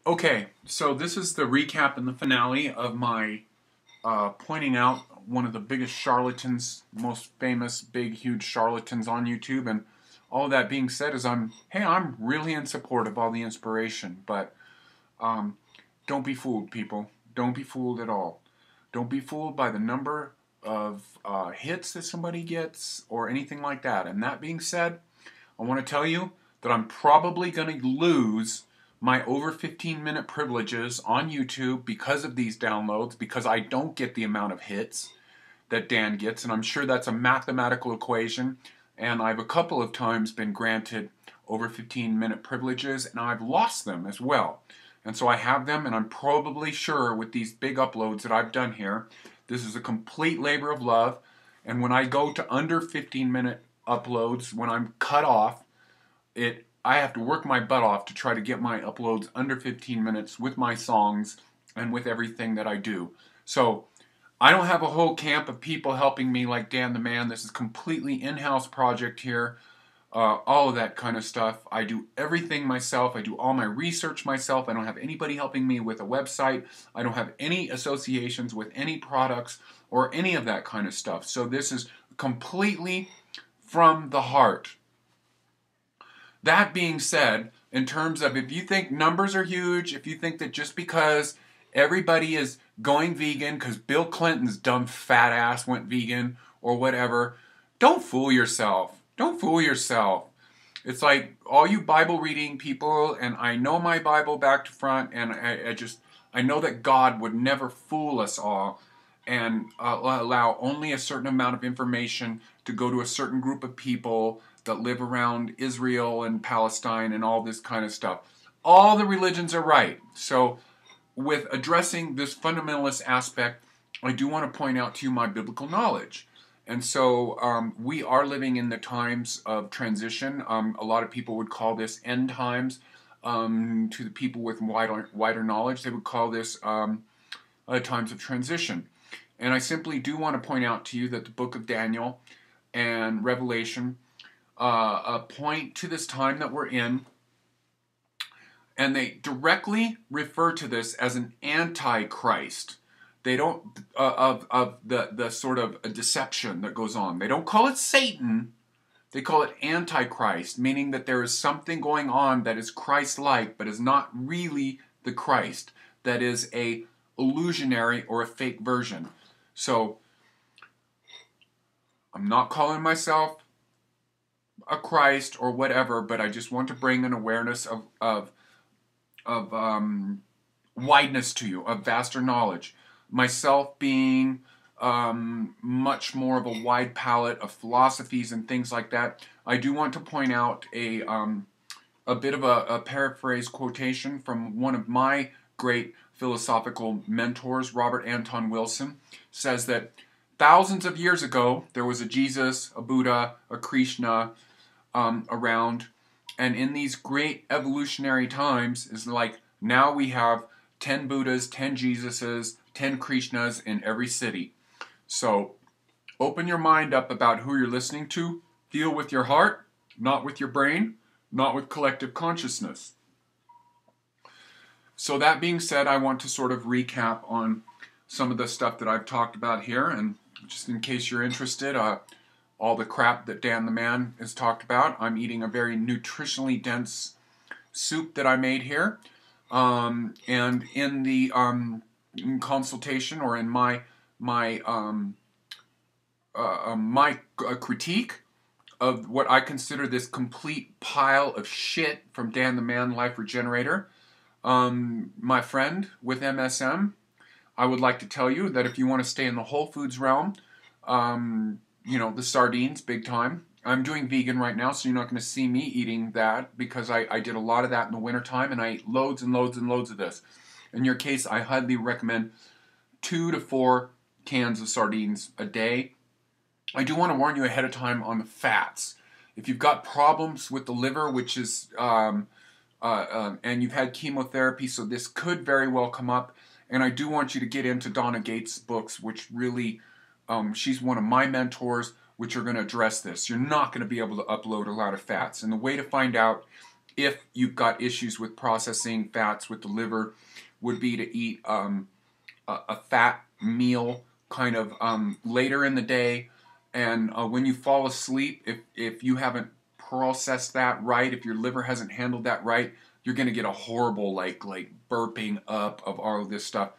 Okay, so this is the recap and the finale of my pointing out one of the biggest charlatans, most famous, big, huge charlatans on YouTube. And all that being said is I'm really in support of all the inspiration, but don't be fooled, people. Don't be fooled at all. Don't be fooled by the number of hits that somebody gets or anything like that. And that being said, I want to tell you that I'm probably going to lose my over 15-minute privileges on YouTube because of these downloads, because I don't get the amount of hits that Dan gets, and I'm sure that's a mathematical equation, and I've a couple of times been granted over 15-minute privileges, and I've lost them as well. And so I have them, and I'm probably sure with these big uploads that I've done here, this is a complete labor of love, and when I go to under 15-minute uploads, when I'm cut off, I have to work my butt off to try to get my uploads under 15 minutes with my songs and with everything that I do. So I don't have a whole camp of people helping me like Dan the Man. This is a completely in-house project here. All of that kind of stuff. I do everything myself. I do all my research myself. I don't have anybody helping me with a website. I don't have any associations with any products or any of that kind of stuff. So this is completely from the heart. That being said, in terms of if you think numbers are huge, if you think that just because everybody is going vegan because Bill Clinton's dumb fat ass went vegan or whatever, don't fool yourself. Don't fool yourself. It's like all you Bible reading people, and I know my Bible back to front, and I know that God would never fool us all and allow only a certain amount of information to go to a certain group of people that live around Israel and Palestine and all this kind of stuff. All the religions are right. So with addressing this fundamentalist aspect, I do want to point out to you my biblical knowledge. And so we are living in the times of transition. A lot of people would call this end times. To the people with wider knowledge, they would call this times of transition. And I simply do want to point out to you that the book of Daniel and Revelation point to this time that we're in, and they directly refer to this as an antichrist. They don't of the sort of a deception that goes on. They don't call it Satan. They call it antichrist, meaning that there is something going on that is Christ-like, but is not really the Christ. That is a illusionary or a fake version. So I'm not calling myself a Christ or whatever, but I just want to bring an awareness of wideness to you, of vaster knowledge. Myself being much more of a wide palette of philosophies and things like that, I do want to point out a bit of a paraphrase quotation from one of my great philosophical mentors, Robert Anton Wilson, says that thousands of years ago, there was a Jesus, a Buddha, a Krishna around, and in these great evolutionary times, is like now we have 10 Buddhas, 10 Jesuses, 10 Krishnas in every city. So open your mind up about who you're listening to. Feel with your heart, not with your brain, not with collective consciousness. So that being said, I want to sort of recap on some of the stuff that I've talked about here, and just in case you're interested, all the crap that Dan the Man has talked about. I'm eating a very nutritionally dense soup that I made here. And in the consultation, or in my critique of what I consider this complete pile of shit from Dan the Man, LifeRegenerator, my friend with MSM, I would like to tell you that if you want to stay in the whole foods realm, you know, the sardines, big time. I'm doing vegan right now, so you're not going to see me eating that because I did a lot of that in the wintertime, and I ate loads and loads and loads of this. In your case, I highly recommend 2 to 4 cans of sardines a day. I do want to warn you ahead of time on the fats. If you've got problems with the liver, which is, and you've had chemotherapy, so this could very well come up. And I do want you to get into Donna Gates' books, which really, she's one of my mentors, which are going to address this. You're not going to be able to upload a lot of fats. And the way to find out if you've got issues with processing fats with the liver, would be to eat a fat meal kind of later in the day. And when you fall asleep, if you haven't processed that right, if your liver hasn't handled that right, you're going to get a horrible like burping up of all of this stuff.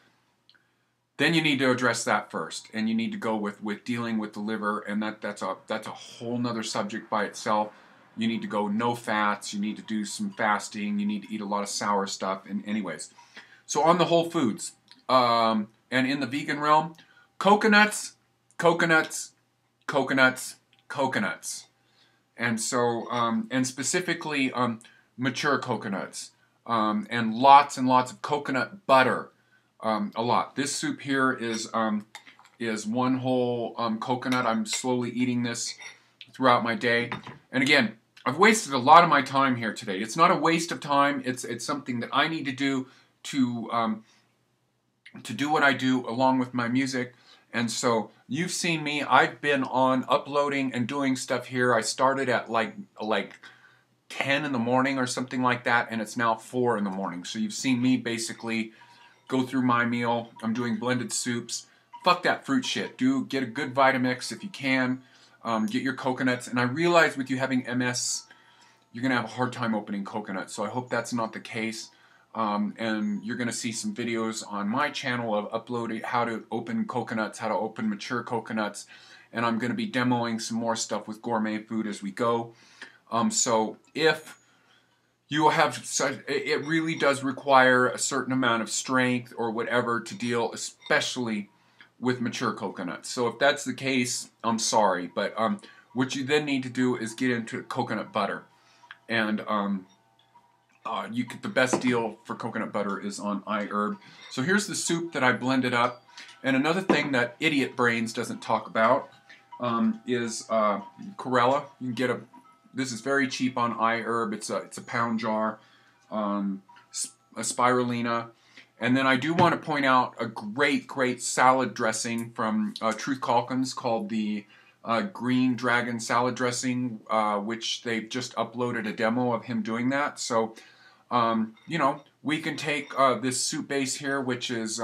Then you need to address that first, and you need to go with dealing with the liver, and that's a whole nother subject by itself. You need to go no fats, you need to do some fasting, you need to eat a lot of sour stuff, and anyways. So on the whole foods, and in the vegan realm, coconuts, coconuts, coconuts, coconuts. And so, and specifically mature coconuts, and lots of coconut butter. A lot. This soup here is one whole coconut. I'm slowly eating this throughout my day. And again, I've wasted a lot of my time here today. It's not a waste of time. It's something that I need to do to do what I do along with my music. And so you've seen me. I've been on uploading and doing stuff here. I started at like 10 in the morning or something like that, and it's now 4 in the morning. So you've seen me basically go through my meal. I'm doing blended soups. Fuck that fruit shit. Get a good Vitamix if you can. Get your coconuts. And I realize with you having MS, you're going to have a hard time opening coconuts. So I hope that's not the case. And you're going to see some videos on my channel of uploading how to open coconuts, how to open mature coconuts. And I'm going to be demoing some more stuff with gourmet food as we go. So if you have such, it really does require a certain amount of strength or whatever to deal, especially with mature coconuts. So if that's the case, I'm sorry, but what you then need to do is get into coconut butter, and the best deal for coconut butter is on iHerb. So here's the soup that I blended up, and another thing that idiot brains doesn't talk about is chlorella. You can get this is very cheap on iHerb. It's a pound jar, a spirulina. And then I do want to point out a great salad dressing from Truth Calkins called the Green Dragon Salad Dressing, which they've just uploaded a demo of him doing that. So, you know, we can take this soup base here, which is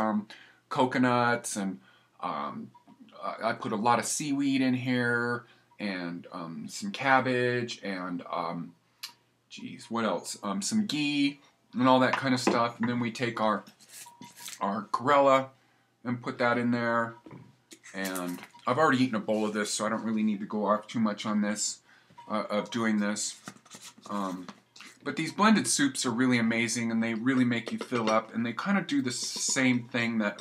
coconuts, and I put a lot of seaweed in here, and some cabbage, and geez, what else? Some ghee and all that kind of stuff. And then we take our chlorella and put that in there. And I've already eaten a bowl of this, so I don't really need to go off too much on this, of doing this. But these blended soups are really amazing, and they really make you fill up, and they kind of do the same thing that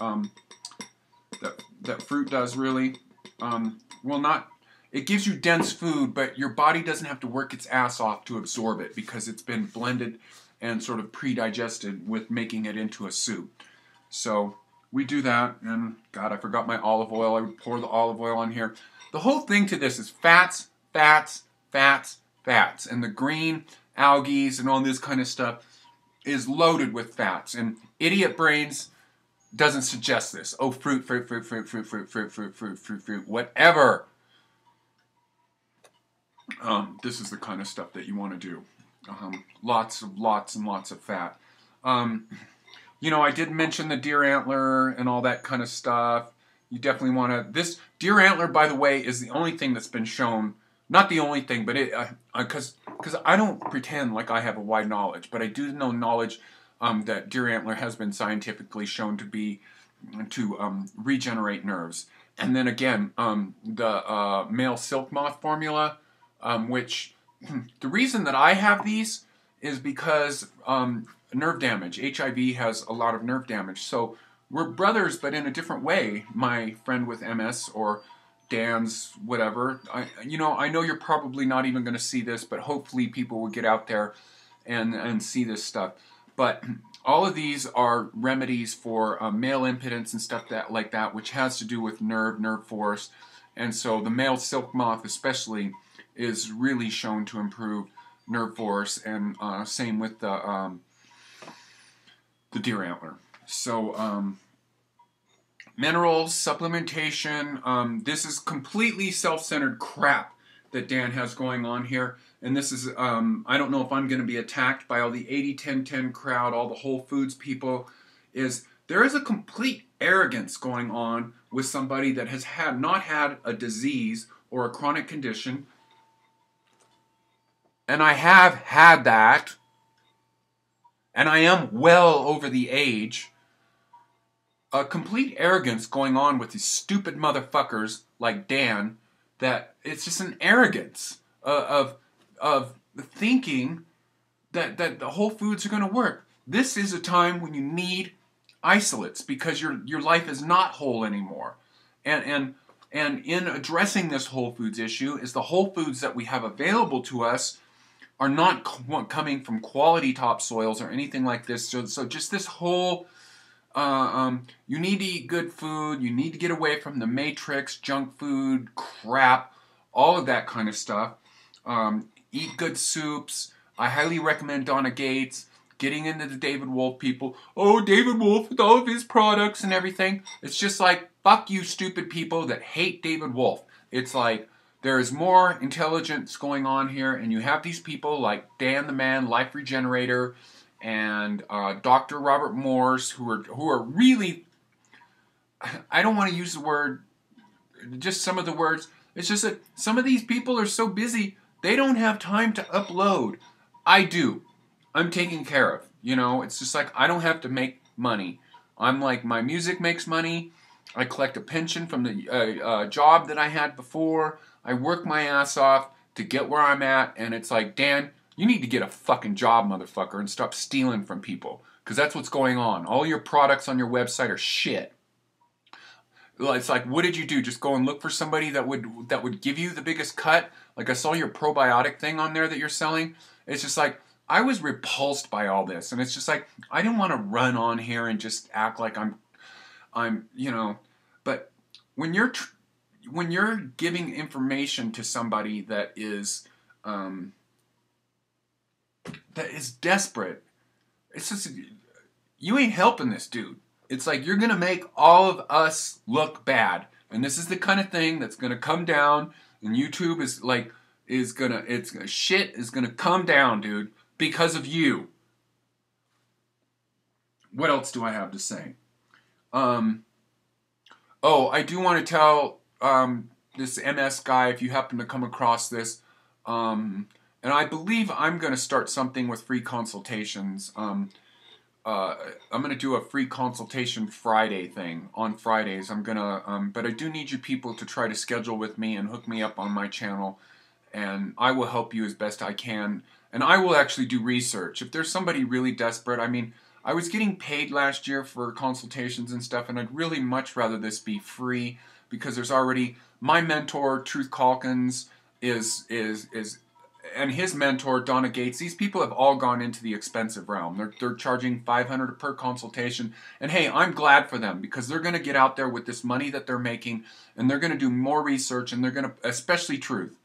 that fruit does, really. Well, not. It gives you dense food, but your body doesn't have to work its ass off to absorb it because it's been blended and sort of pre-digested with making it into a soup. So we do that, and God, I forgot my olive oil. I would pour the olive oil on here. The whole thing to this is fats, fats, fats, fats, and the green algae and all this kind of stuff is loaded with fats, and idiot brains doesn't suggest this. Oh, fruit, whatever. This is the kind of stuff that you want to do. Lots and lots of fat. You know, I did mention the deer antler and all that kind of stuff. You definitely want to. This deer antler, by the way, is the only thing that's been shown. Not the only thing, but it because I don't pretend like I have a wide knowledge, but I do know knowledge that deer antler has been scientifically shown to regenerate nerves. And then again, the male silk moth formula. Which the reason that I have these is because nerve damage. HIV has a lot of nerve damage. So we're brothers, but in a different way. My friend with MS or Dan's whatever. I know you're probably not even going to see this, but hopefully people will get out there and see this stuff. But all of these are remedies for male impotence and stuff like that, which has to do with nerve force. And so the male silk moth especially is really shown to improve nerve force, and same with the deer antler. So minerals, supplementation, this is completely self-centered crap. that Dan has going on here, and this is, I don't know if I'm going to be attacked by all the 80-10-10 crowd, all the Whole Foods people, is there is a complete arrogance going on with somebody that has not had a disease or a chronic condition, and I have had that, and I am well over the age. A complete arrogance going on with these stupid motherfuckers like Dan, that it's just an arrogance of thinking that the Whole Foods are going to work. This is a time when you need isolates because your life is not whole anymore. And in addressing this Whole Foods issue is the Whole Foods that we have available to us are not coming from quality topsoils or anything like this. So just this whole you need to eat good food. You need to get away from the matrix, junk food, crap, all of that kind of stuff. Eat good soups. I highly recommend Donna Gates. Getting into the David Wolf people. Oh, David Wolf with all of his products and everything. It's just like, fuck you stupid people that hate David Wolf. It's like, there is more intelligence going on here, and you have these people like Dan the Man, LifeRegenerator, and Dr. Robert Morse, who are really, I don't want to use the word, just some of the words. It's just that some of these people are so busy, they don't have time to upload. I do. I'm taken care of. You know, it's just like I don't have to make money. I'm like, my music makes money. I collect a pension from the job that I had before. I work my ass off to get where I'm at, and it's like, Dan, you need to get a fucking job, motherfucker, and stop stealing from people. Because that's what's going on. All your products on your website are shit. It's like, what did you do? Just go and look for somebody that would give you the biggest cut? Like, I saw your probiotic thing on there that you're selling. It's just like, I was repulsed by all this. And it's just like, I didn't want to run on here and just act like I'm, you know. But when you're giving information to somebody that is desperate, it's just, you ain't helping this dude. It's like you're going to make all of us look bad. And this is the kind of thing that's going to come down, and YouTube is like, shit is going to come down, dude, because of you. What else do I have to say? Oh, I do want to tell this MS guy, if you happen to come across this, and I believe I'm going to start something with free consultations. I'm going to do a free consultation Friday thing on Fridays. I'm going to, but I do need you people to try to schedule with me and hook me up on my channel, and I will help you as best I can. And I will actually do research. If there's somebody really desperate, I mean, I was getting paid last year for consultations and stuff, and I'd really much rather this be free, because there's already, my mentor, Truth Calkins, and his mentor, Donna Gates. These people have all gone into the expensive realm. They're charging $500 per consultation. And hey, I'm glad for them, because they're going to get out there with this money that they're making, and they're going to do more research, and they're going to, especially Truth.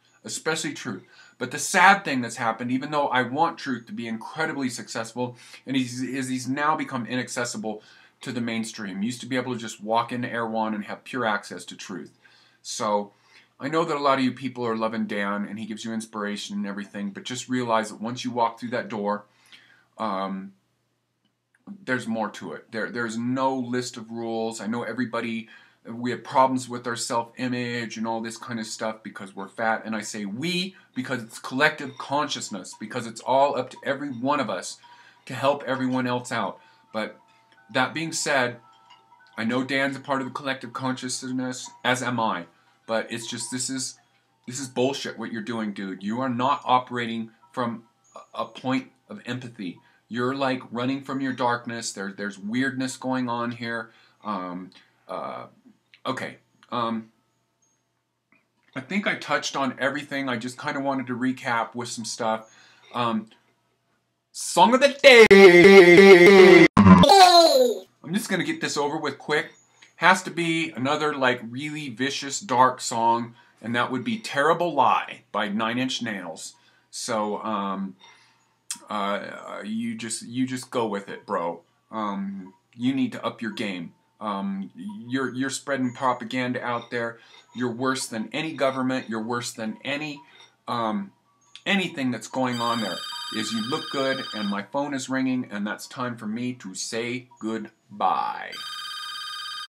But the sad thing that's happened, even though I want Truth to be incredibly successful, and he's now become inaccessible to the mainstream. He used to be able to just walk into Air One and have pure access to Truth. So I know that a lot of you people are loving Dan, and he gives you inspiration and everything, but just realize that once you walk through that door, there's more to it. There's no list of rules. I know everybody, we have problems with our self-image and all this kind of stuff because we're fat, and I say we because it's collective consciousness, because it's all up to every one of us to help everyone else out. But that being said, I know Dan's a part of the collective consciousness, as am I. But it's just, this is bullshit what you're doing, dude. You are not operating from a point of empathy. You're like running from your darkness. There's weirdness going on here. Okay. I think I touched on everything. I just kind of wanted to recap with some stuff. Song of the day. I'm just going to get this over with quick. Has to be another like really vicious dark song, and that would be Terrible Lie by 9 Inch Nails. So you just go with it, bro. You need to up your game. You're spreading propaganda out there. You're worse than any government. You're worse than any anything that's going on there, is you look good and my phone is ringing and that's time for me to say goodbye.